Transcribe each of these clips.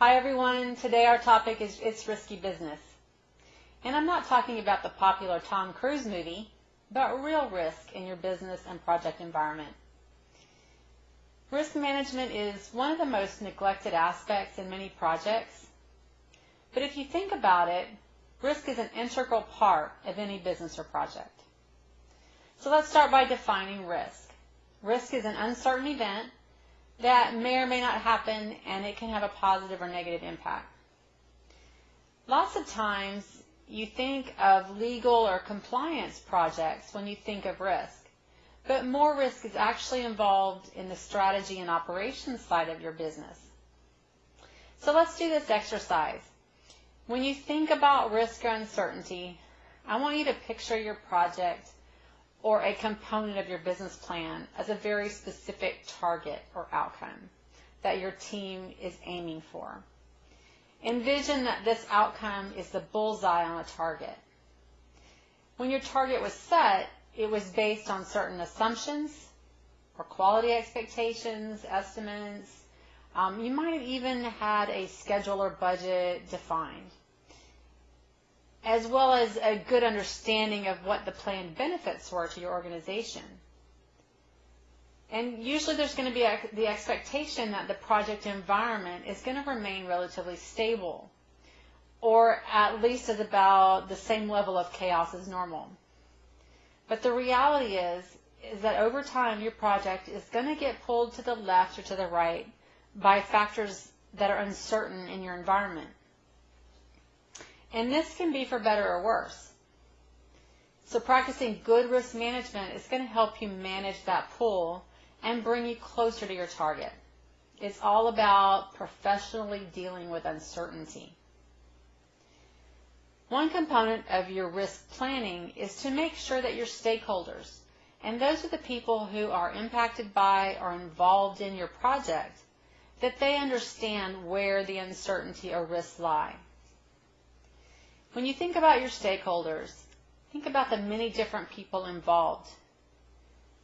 Hi everyone, today our topic is It's Risky Business. And I'm not talking about the popular Tom Cruise movie, but real risk in your business and project environment. Risk management is one of the most neglected aspects in many projects. But if you think about it, risk is an integral part of any business or project. So let's start by defining risk. Risk is an uncertain event that may or may not happen, and it can have a positive or negative impact. Lots of times you think of legal or compliance projects when you think of risk, but more risk is actually involved in the strategy and operations side of your business. So let's do this exercise. When you think about risk or uncertainty, I want you to picture your project or a component of your business plan as a very specific target or outcome that your team is aiming for. Envision that this outcome is the bullseye on a target. When your target was set, it was based on certain assumptions or quality expectations, estimates. You might have even had a schedule or budget defined, as well as a good understanding of what the planned benefits were to your organization. And usually there's going to be the expectation that the project environment is going to remain relatively stable, or at least at about the same level of chaos as normal. But the reality is that over time your project is going to get pulled to the left or to the right by factors that are uncertain in your environment. And this can be for better or worse. So practicing good risk management is going to help you manage that pull and bring you closer to your target. It's all about professionally dealing with uncertainty. One component of your risk planning is to make sure that your stakeholders, and those are the people who are impacted by or involved in your project, that they understand where the uncertainty or risks lie. When you think about your stakeholders, think about the many different people involved.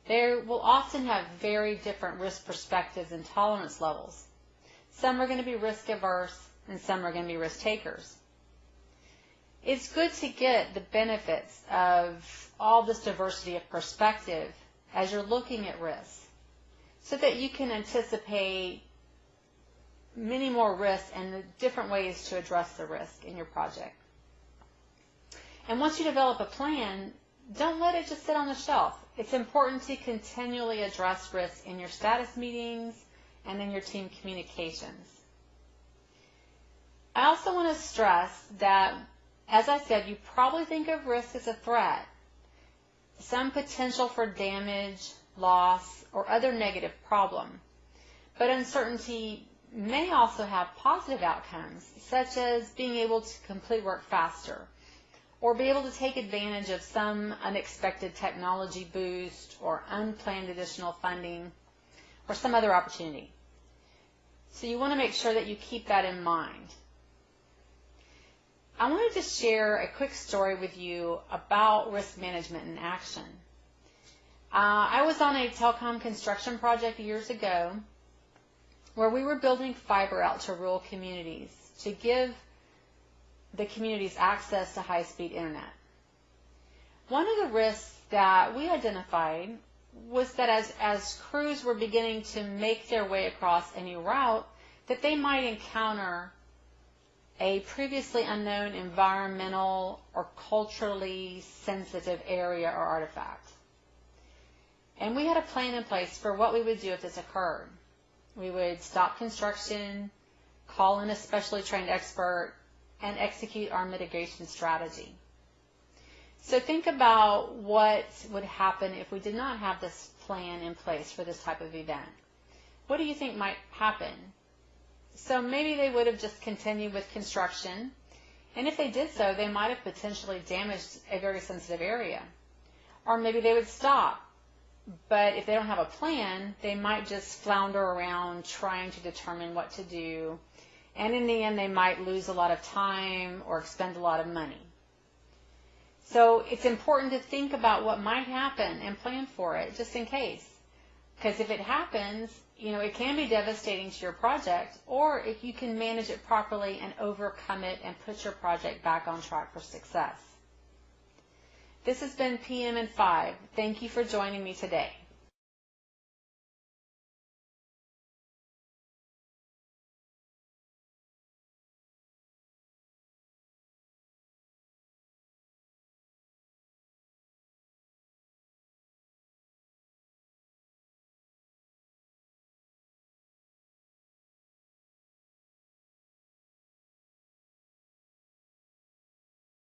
They will often have very different risk perspectives and tolerance levels. Some are going to be risk averse and some are going to be risk takers. It's good to get the benefits of all this diversity of perspective as you're looking at risk, so that you can anticipate many more risks and the different ways to address the risk in your project. And once you develop a plan, don't let it just sit on the shelf. It's important to continually address risks in your status meetings and in your team communications. I also want to stress that, as I said, you probably think of risk as a threat, some potential for damage, loss, or other negative problem. But uncertainty may also have positive outcomes, such as being able to complete work faster, or be able to take advantage of some unexpected technology boost or unplanned additional funding or some other opportunity. So you want to make sure that you keep that in mind. I wanted to share a quick story with you about risk management in action. I was on a telecom construction project years ago where we were building fiber out to rural communities to give the communities access to high-speed internet. One of the risks that we identified was that as crews were beginning to make their way across a new route, that they might encounter a previously unknown environmental or culturally sensitive area or artifact. And we had a plan in place for what we would do if this occurred. We would stop construction, call in a specially trained expert, and execute our mitigation strategy. So think about what would happen if we did not have this plan in place for this type of event. What do you think might happen? So maybe they would have just continued with construction, and if they did so, they might have potentially damaged a very sensitive area. Or maybe they would stop, but if they don't have a plan, they might just flounder around trying to determine what to do, and in the end they might lose a lot of time or expend a lot of money. So it's important to think about what might happen and plan for it just in case. Because if it happens, it can be devastating to your project, or if you can manage it properly and overcome it and put your project back on track for success. This has been PM in 5. Thank you for joining me today.